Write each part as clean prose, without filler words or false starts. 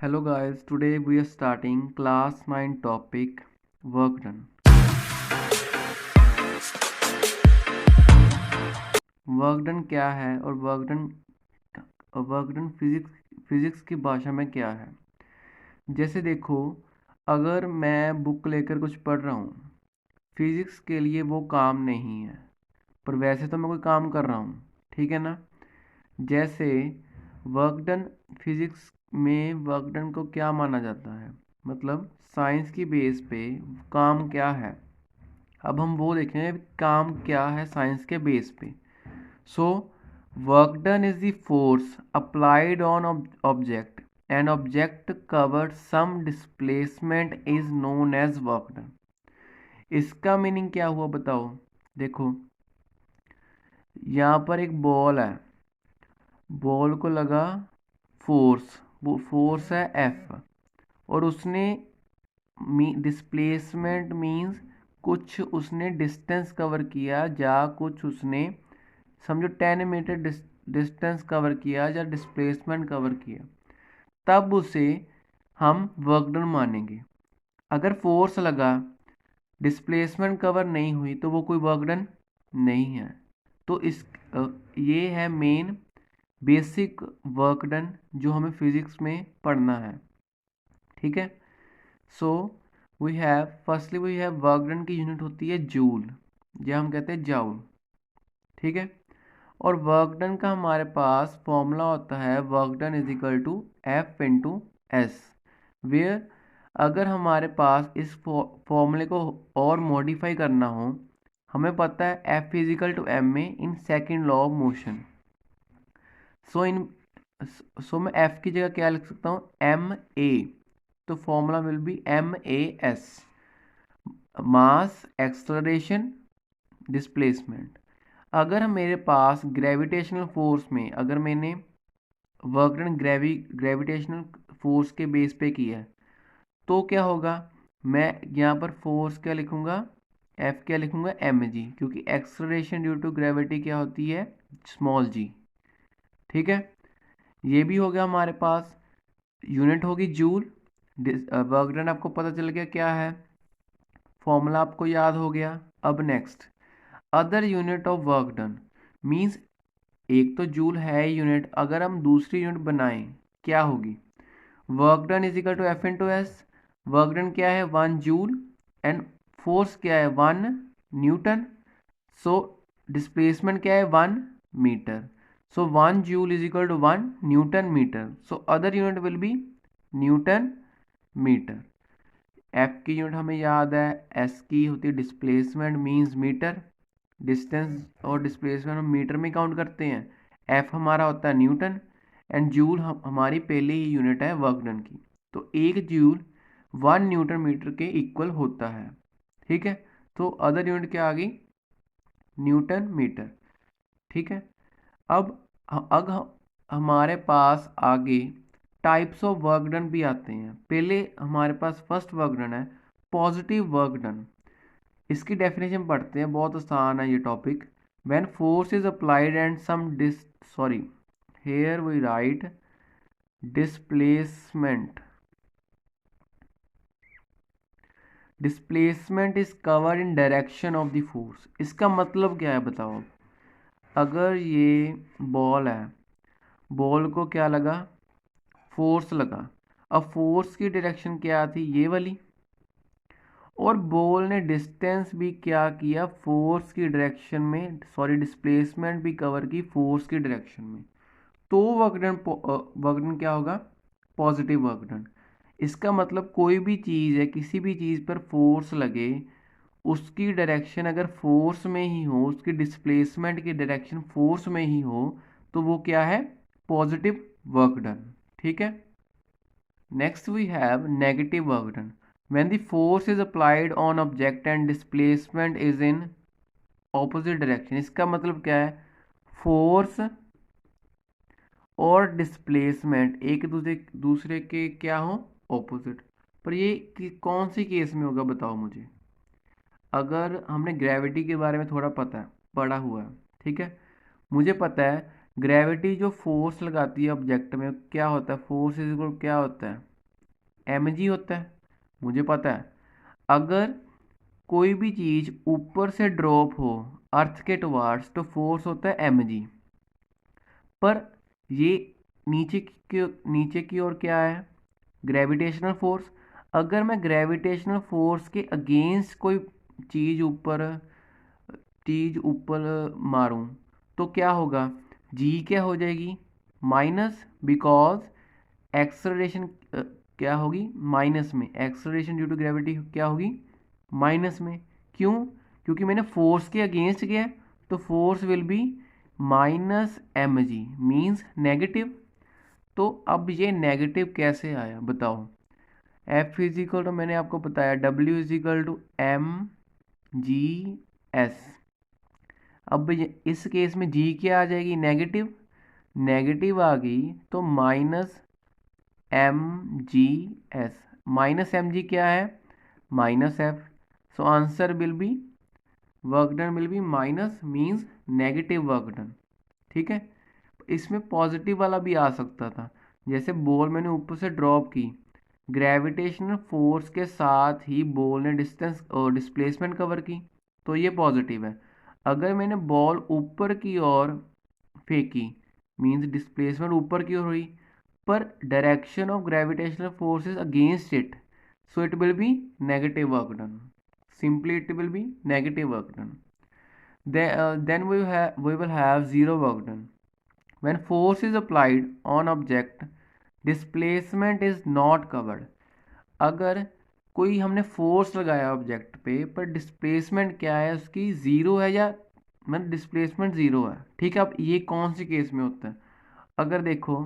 Hello guys, today we are starting class 9 topic work done. Work done क्या है और work done physics की भाषा में क्या है। जैसे देखो, अगर मैं बुक लेकर कुछ पढ़ रहा हूँ, फिजिक्स के लिए वो काम नहीं है, पर वैसे तो मैं कोई काम कर रहा हूँ, ठीक है ना। जैसे वर्क डन, फिजिक्स में वर्क डन को क्या माना जाता है, मतलब साइंस की बेस पे काम क्या है। अब हम वो देखेंगे काम क्या है साइंस के बेस पे। So work done is the force applied on object and object covered some displacement is known as work done. इसका मीनिंग क्या हुआ बताओ। देखो, यहाँ पर एक बॉल है, बॉल को लगा फोर्स, वो फोर्स है एफ, और उसने डिस्प्लेसमेंट मीन्स कुछ उसने डिस्टेंस कवर किया, या कुछ उसने समझो 10 मीटर डिस्टेंस कवर किया या डिस्प्लेसमेंट कवर किया, तब उसे हम वर्क डन मानेंगे। अगर फोर्स लगा, डिस्प्लेसमेंट कवर नहीं हुई, तो वो कोई वर्क डन नहीं है। तो ये है मेन बेसिक वर्क डन जो हमें फिजिक्स में पढ़ना है, ठीक है। So firstly we have work done की यूनिट होती है जूल, या हम कहते हैं जाउल, ठीक है। और वर्क डन का हमारे पास फॉर्मूला होता है work done is equal to F into S, where अगर हमारे पास इस फॉर्मूले को और मॉडिफाई करना हो, हमें पता है F is equal to M A in second law of motion. So मैं एफ की जगह क्या लिख सकता हूँ, एम ए, तो formula will be M A S, mass acceleration displacement. अगर मेरे पास ग्रेविटेशनल फोर्स में, अगर मैंने वर्क डन ग्रेविटेशनल फोर्स के बेस पे किया है, तो क्या होगा, मैं यहाँ पर फोर्स क्या लिखूंगा, एफ क्या लिखूंगा, एम जी, क्योंकि एक्सलरेशन ड्यू टू ग्रेविटी क्या होती है, स्मॉल जी, ठीक है। ये भी हो गया हमारे पास, यूनिट होगी जूल। वर्क डन आपको पता चल गया क्या है, फॉर्मूला आपको याद हो गया। अब next, other unit of work done means, एक तो जूल है यूनिट, अगर हम दूसरी यूनिट बनाएं क्या होगी, work done is equal to F into S. Work done क्या है, 1 जूल, एंड फोर्स क्या है, 1 न्यूटन। सो डिस्प्लेसमेंट क्या है, 1 metre. So 1 joule is equal to 1 newton metre. So other unit will be newton metre. F की unit हमें याद है, एस की होती है डिस्प्लेसमेंट मीन्स मीटर, डिस्टेंस और डिस्प्लेसमेंट हम मीटर में काउंट करते हैं। एफ हमारा होता है न्यूटन, एंड जूल हमारी पहले ही यूनिट है वर्क डन की। तो 1 जूल 1 न्यूटन मीटर के इक्वल होता है, ठीक है। तो अदर यूनिट क्या आ गई, न्यूटन मीटर, ठीक है। अब अग हमारे पास आगे टाइप्स ऑफ वर्क डन भी आते हैं। पहले हमारे पास फर्स्ट वर्क डन है पॉजिटिव वर्क डन। इसकी डेफिनेशन पढ़ते हैं, बहुत आसान है ये topic. When force is applied and some here we write displacement displacement is covered in direction of the force. इसका मतलब क्या है बताओ। अगर ये बॉल है, बॉल को क्या लगा, फोर्स लगा। अब फोर्स की डायरेक्शन क्या थी, ये वाली, और बॉल ने डिस्टेंस भी क्या किया, फोर्स की डायरेक्शन में, सॉरी डिस्प्लेसमेंट भी कवर की फोर्स की डायरेक्शन में। तो वर्कडन क्या होगा, पॉजिटिव वर्कडन। इसका मतलब कोई भी चीज़ है, किसी भी चीज़ पर फोर्स लगे, उसकी डायरेक्शन अगर फोर्स में ही हो, उसकी डिस्प्लेसमेंट की डायरेक्शन फोर्स में ही हो, तो वो क्या है, पॉजिटिव वर्क डन, ठीक है। Next we have negative work done, when the force is applied on object and displacement is in opposite direction. इसका मतलब क्या है, फोर्स और डिस्प्लेसमेंट एक दूसरे के क्या हो, ऑपोजिट। पर ये कौन सी केस में होगा बताओ मुझे। अगर हमने ग्रेविटी के बारे में थोड़ा पता है, पढ़ा हुआ है, ठीक है, मुझे पता है ग्रेविटी जो फोर्स लगाती है ऑब्जेक्ट में क्या होता है, फोर्स इज इक्वल क्या होता है, mg होता है, मुझे पता है। अगर कोई भी चीज़ ऊपर से ड्रॉप हो अर्थ के टुवार्ड्स तो फोर्स होता है mg। पर ये नीचे की ओर क्या है, ग्रेविटेशनल फोर्स। अगर मैं ग्रेविटेशनल फोर्स के अगेंस्ट कोई चीज़ ऊपर मारूं तो क्या होगा, जी क्या हो जाएगी, माइनस, बिकॉज एक्सलरेशन क्या होगी, माइनस में, एक्सलरेशन ड्यू टू ग्रेविटी क्या होगी, माइनस में। क्यों, क्योंकि मैंने फोर्स के अगेंस्ट किया, तो force will be minus M G, means negative. तो अब ये नेगेटिव कैसे आया बताओ। एफ फिजिकल तो मैंने आपको बताया W is equal to M G S. अब इस केस में जी क्या आ जाएगी, नेगेटिव, नेगेटिव आ गई तो minus M G S, minus M G क्या है, minus F. So answer will be, work done will be minus, means negative work done. ठीक है, इसमें पॉजिटिव वाला भी आ सकता था, जैसे बॉल मैंने ऊपर से ड्रॉप की, ग्रेविटेशनल फोर्स के साथ ही बॉल ने डिस्टेंस और डिस्प्लेसमेंट कवर की, तो ये पॉजिटिव है। अगर मैंने बॉल ऊपर की ओर फेंकी, मीन्स डिस्प्लेसमेंट ऊपर की ओर हुई, पर direction of gravitational force is against it, so it will B negative work done, simply it will be negative work done. Then we will have zero work done. When force is applied on object, displacement is not covered. अगर कोई हमने force लगाया object पे पर displacement क्या है उसकी zero है, या मतलब डिस्प्लेसमेंट ज़ीरो है, ठीक है। अब ये कौन सी केस में होता है, अगर देखो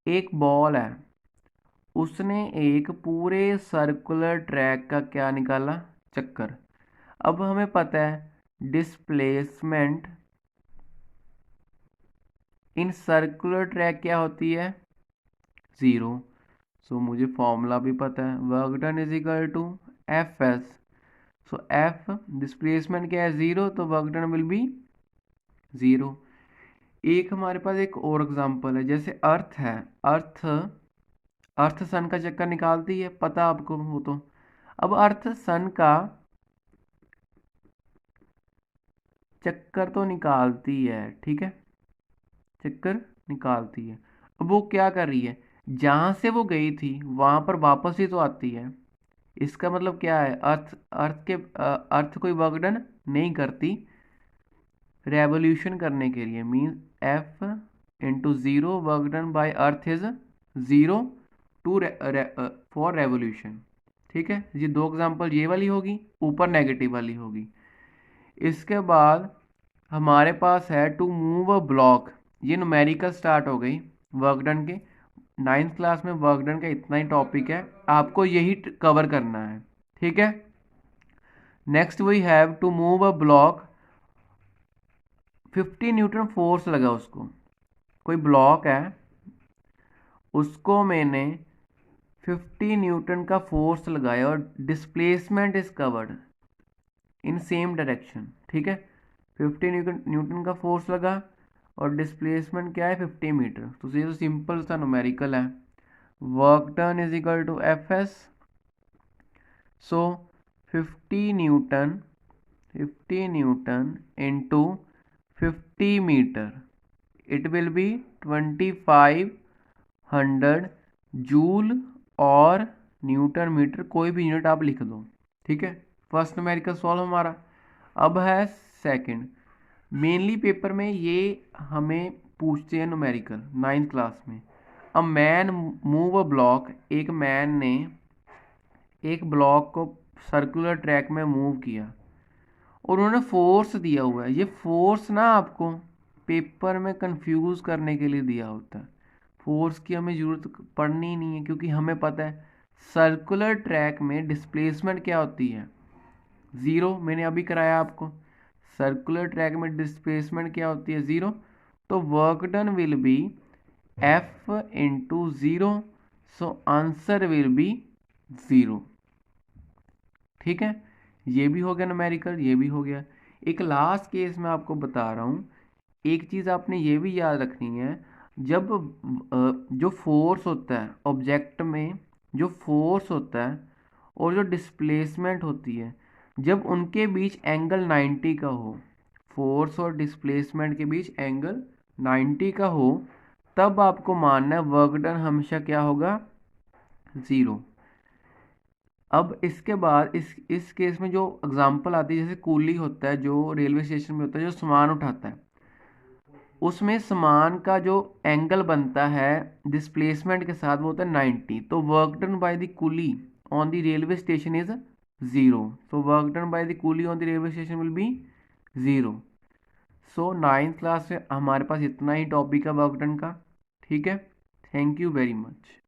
एक बॉल है, उसने एक पूरे सर्कुलर ट्रैक का क्या निकाला, चक्कर। अब हमें पता है डिस्प्लेसमेंट इन सर्कुलर ट्रैक क्या होती है, ज़ीरो। सो मुझे फॉर्मूला भी पता है, work done is equal to F S. So F displacement क्या है, ज़ीरो, तो work done will be zero. एक हमारे पास एक और एग्जांपल है, जैसे अर्थ है, अर्थ अर्थ सन का चक्कर निकालती है, पता आपको हो तो। अब अर्थ सन का चक्कर तो निकालती है, ठीक है, चक्कर निकालती है। अब वो क्या कर रही है, जहाँ से वो गई थी वहाँ पर वापस ही तो आती है। इसका मतलब क्या है, अर्थ कोई वर्क डन नहीं करती रेवोल्यूशन करने के लिए, means F into zero work done by earth is zero too for revolution. ठीक है, ये दो एग्जांपल, ये वाली होगी, ऊपर नेगेटिव वाली होगी। इसके बाद हमारे पास है टू मूव अ ब्लॉक, ये न्यूमेरिकल स्टार्ट हो गई वर्क डन के। 9th क्लास में वर्क डन का इतना ही टॉपिक है, आपको यही कवर करना है, ठीक है। Next we have to move a block, 50 newton force लगा उसको, कोई ब्लॉक है उसको मैंने 50 न्यूटन का फोर्स लगाया और displacement is covered in same direction, ठीक है। 50 न्यूटन का फोर्स लगा और डिस्प्लेसमेंट क्या है 50 मीटर, तो ये तो सिंपल सा न्यूमेरिकल है, work done is equal to F S. So 50 newton into 50 metre, it will be 2500 joule और न्यूटन मीटर, कोई भी यूनिट आप लिख दो, ठीक है। फर्स्ट न्यूमेरिकल सॉल्व हमारा। अब है सेकंड, मेनली पेपर में ये हमें पूछते हैं न्यूमेरिकल 9th क्लास में। A man move a block, एक मैन ने एक ब्लॉक को सर्कुलर ट्रैक में मूव किया और उन्होंने फोर्स दिया हुआ है। ये फोर्स ना आपको पेपर में कंफ्यूज करने के लिए दिया होता है, फोर्स की हमें ज़रूरत पड़नी ही नहीं है, क्योंकि हमें पता है सर्कुलर ट्रैक में डिस्प्लेसमेंट क्या होती है, ज़ीरो। मैंने अभी कराया आपको, सर्कुलर ट्रैक में डिस्प्लेसमेंट क्या होती है, ज़ीरो। तो work done will B F into zero, so answer will be zero, ठीक है। ये भी हो गया न्यूमेरिकल, ये भी हो गया। एक लास्ट केस मैं आपको बता रहा हूँ, एक चीज़ आपने ये भी याद रखनी है, जब जो फोर्स होता है ऑब्जेक्ट में, जो फोर्स होता है और जो डिस्प्लेसमेंट होती है, जब उनके बीच एंगल 90 का हो, फोर्स और डिस्प्लेसमेंट के बीच एंगल 90 का हो, तब आपको मानना है वर्क डन हमेशा क्या होगा, ज़ीरो। अब इसके बाद इस केस में जो एग्जांपल आती है, जैसे कूली होता है जो रेलवे स्टेशन में होता है, जो सामान उठाता है, उसमें सामान का जो एंगल बनता है डिस्प्लेसमेंट के साथ वो होता है 90। तो work done by the coolie on the railway station is zero. So work done by the coolie on the railway station will be zero. So 9th class में हमारे पास इतना ही टॉपिक है वर्क डन का। ठीक है, थैंक यू वेरी मच।